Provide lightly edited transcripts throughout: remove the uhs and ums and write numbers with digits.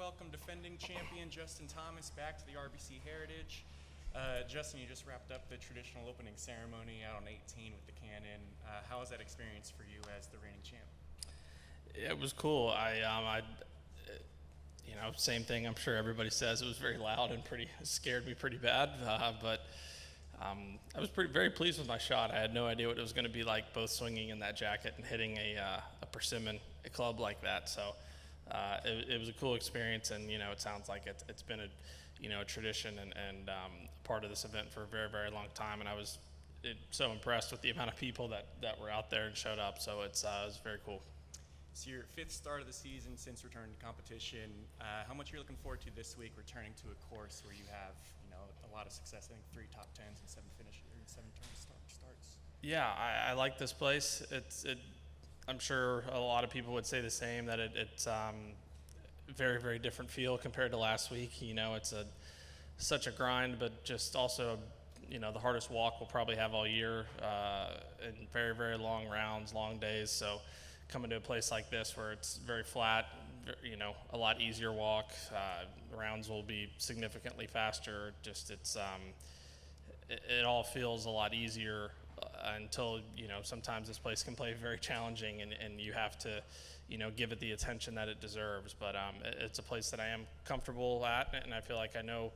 welcome defending champion Justin Thomas back to the RBC Heritage. Justin, you just wrapped up the traditional opening ceremony out on 18 with the cannon. How was that experience for you as the reigning champ? It was cool. Same thing I'm sure everybody says. It was very loud and scared me pretty bad. But I was very pleased with my shot. I had no idea what it was going to be like, both swinging in that jacket and hitting a persimmon club like that. So it was a cool experience, and it sounds like it's been a tradition and part of this event for a very, very long time. And I was so impressed with the amount of people that were out there and showed up. So it was very cool. It's your fifth start of the season since returning to competition. How much are you looking forward to this week, returning to a course where you have a lot of success? I think 3 top 10s and 7 finishes and 7 starts. Yeah, I like this place. I'm sure a lot of people would say the same, that it's very, very different feel compared to last week. It's such a grind, but just also the hardest walk we'll probably have all year, and very, very long rounds, long days. So coming to a place like this where it's very flat, a lot easier walk, rounds will be significantly faster. Just it all feels a lot easier until sometimes this place can play very challenging, and you have to give it the attention that it deserves. But it's a place that I am comfortable at, and I feel like I know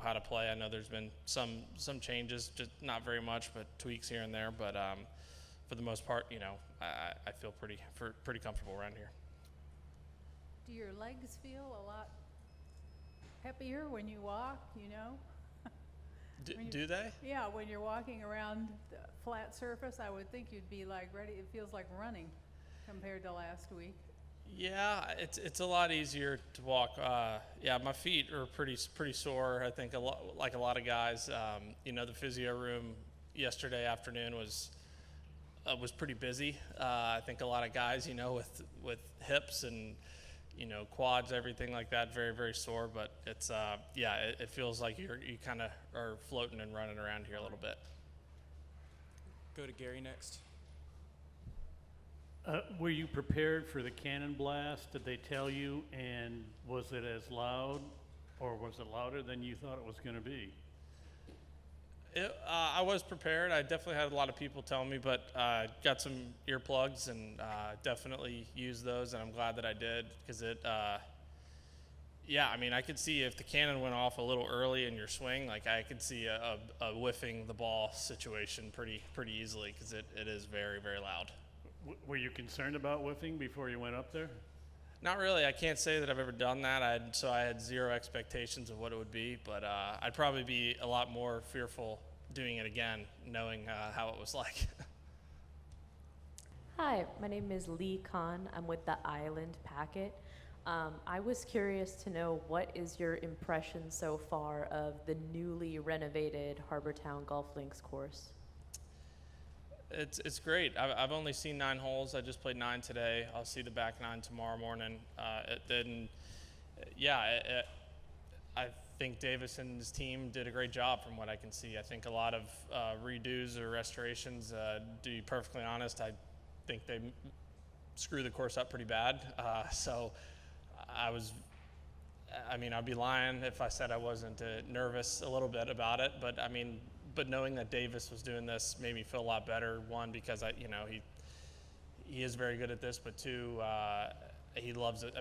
how to play. I know there's been some changes, just not very much, but tweaks here and there. But for the most part, I feel pretty comfortable around here. Do your legs feel a lot peppier when you walk, Do they? Yeah, when you're walking around the flat surface, I would think you'd be like ready. It feels like running compared to last week. Yeah, it's a lot easier to walk. My feet are pretty sore. I think like a lot of guys. The physio room yesterday afternoon was pretty busy. I think a lot of guys, with hips and quads, everything like that, very, very sore. But it's it feels like you kind of are floating and running around here a little bit. Go to Gary next. Were you prepared for the cannon blast? Did they tell you? And was it as loud, or was it louder than you thought it was going to be? I was prepared. I definitely had a lot of people tell me, but got some earplugs and definitely used those, and I'm glad that I did, because I could see if the cannon went off a little early in your swing, like I could see a whiffing the ball situation pretty easily, because it is very, very loud. Were you concerned about whiffing before you went up there? Not really. I can't say that I've ever done that. I had zero expectations of what it would be, but I'd probably be a lot more fearful doing it again, knowing how it was like. Hi, my name is Lee Khan. I'm with the Island Packet. I was curious to know, what is your impression so far of the newly renovated Harbour Town Golf Links course? It's great. I've only seen 9 holes. I just played 9 today. I'll see the back 9 tomorrow morning. I think Davis and his team did a great job from what I can see. I think a lot of redos or restorations, to be perfectly honest, I think they screw the course up pretty bad. So I'd be lying if I said I wasn't nervous a little bit about it, but knowing that Davis was doing this made me feel a lot better. One, because he is very good at this, but 2, he loves it.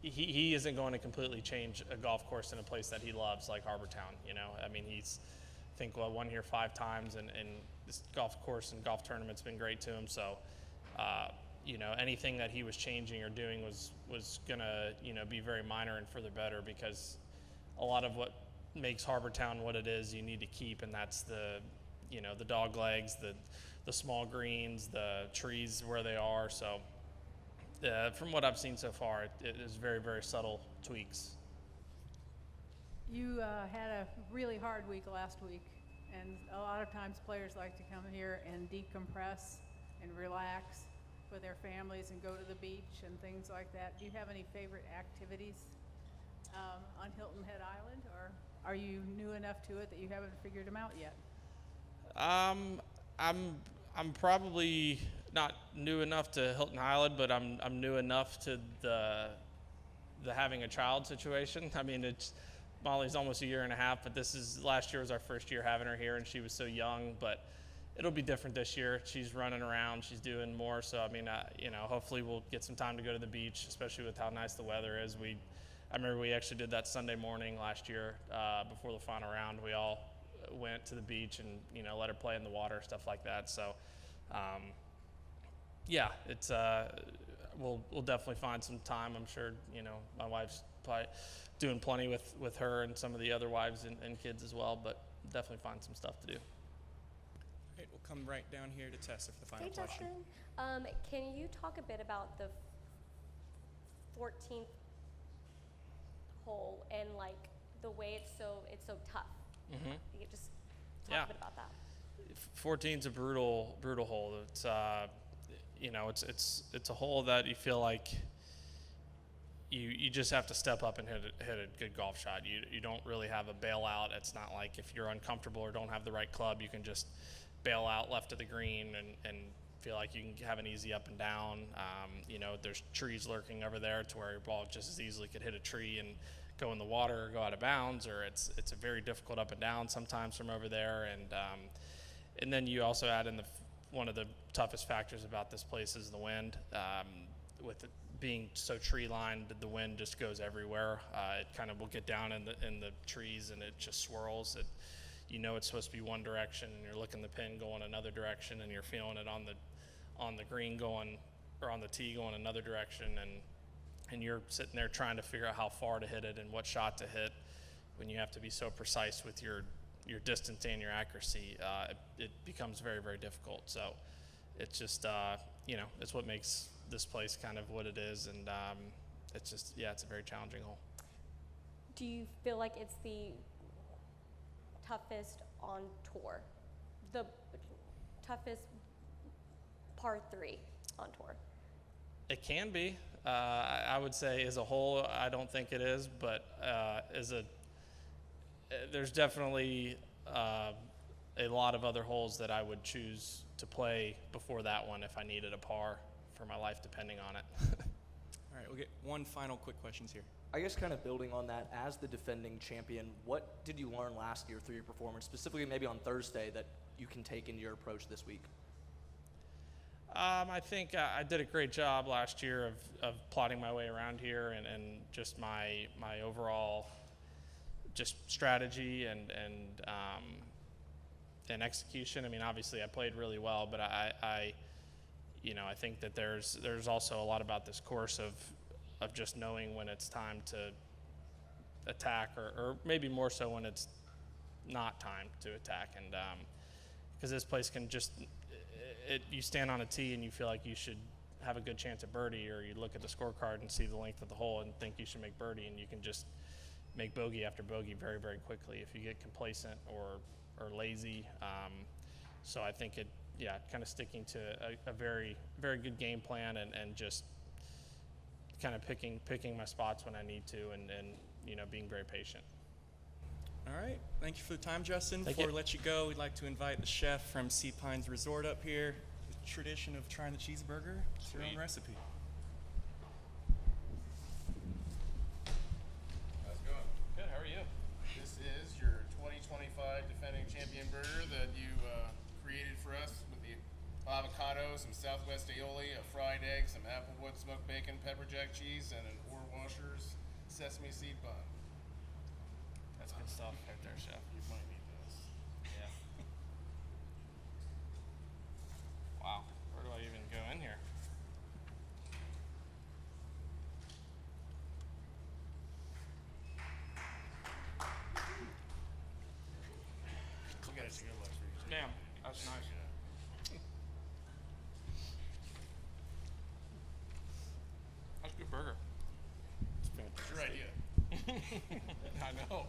He isn't going to completely change a golf course in a place that he loves, like Harbour Town. He's won here 5 times, and this golf course and golf tournament's been great to him. So anything that he was changing or doing was gonna be very minor and for the better, because a lot of what makes Harbour Town what it is, you need to keep, and that's the dog legs, the small greens, the trees where they are. So from what I've seen so far, it is very, very subtle tweaks. You had a really hard week last week, and a lot of times players like to come here and decompress and relax with their families and go to the beach and things like that. Do you have any favorite activities on Hilton Head Island, or are you new enough to it that you haven't figured them out yet? I'm probably not new enough to Hilton Island, but I'm new enough to the having a child situation. I mean, Molly's almost a year and a half, but last year was our first year having her here, and she was so young. But it'll be different this year. She's running around, she's doing more. So I mean, hopefully we'll get some time to go to the beach, especially with how nice the weather is. I remember we actually did that Sunday morning last year before the final round. We all went to the beach and let her play in the water, stuff like that. So yeah, it's we'll definitely find some time. I'm sure my wife's probably doing plenty with her and some of the other wives and kids as well, but definitely find some stuff to do. All right, we'll come right down here to Tessa for the final Hey, question. Justin. Can you talk a bit about the 14th hole and like the way it's so tough? Mm-hmm. You could just talk Yeah. a bit about that. 14's a brutal hole. It's it's a hole that you feel like you just have to step up and hit a good golf shot. You don't really have a bailout. It's not like if you're uncomfortable or don't have the right club, you can just bail out left of the green and feel like you can have an easy up and down. There's trees lurking over there to where your ball just as easily could hit a tree and go in the water or go out of bounds, or it's a very difficult up and down sometimes from over there. And then you also add in one of the toughest factors about this place is the wind. With it being so tree lined, the wind just goes everywhere. It kind of will get down in the trees and it just swirls. It's supposed to be one direction, and you're looking the pin going another direction, and you're feeling it on the green going, or on the tee going another direction, and you're sitting there trying to figure out how far to hit it and what shot to hit when you have to be so precise with your distance and your accuracy. It becomes very, very difficult. So it's just, it's what makes this place kind of what it is, and it's a very challenging hole. Do you feel like it's the toughest on tour? The toughest par 3 on tour? It can be. I would say as a whole, I don't think it is, but there's definitely a lot of other holes that I would choose to play before that one if I needed a par for my life, depending on it. All right, we'll get one final quick questions here. I guess kind of building on that, as the defending champion, what did you learn last year through your performance, specifically maybe on Thursday, that you can take into your approach this week? I think I did a great job last year of plotting my way around here and just my overall just strategy and execution. I mean, obviously I played really well, but I think that there's also a lot about this course of just knowing when it's time to attack, or maybe more so when it's not time to attack. And because this place can just, you stand on a tee and you feel like you should have a good chance at birdie, or you look at the scorecard and see the length of the hole and think you should make birdie, and you can just make bogey after bogey very, very quickly if you get complacent or lazy. So I think kind of sticking to a very, very good game plan and just kind of picking my spots when I need to, and being very patient. All right, thank you for the time, Justin. Thank Before you. we let you go, we'd like to invite the chef from Sea Pines Resort up here. The tradition of trying the cheeseburger. It's your own Sweet. recipe. How's it going? Good, how are you? This is your 2025 defending champion burger that you created for us with the avocado, some Southwest aioli, a fried egg, some applewood smoked bacon, pepper jack cheese, and an Ore Washers sesame seed bun. That's good stuff right there, chef. You might need this. Yeah. Wow, where do I even go in here? You got a good luck for you. Damn, that's nice. That's a good burger. It's your idea. I know.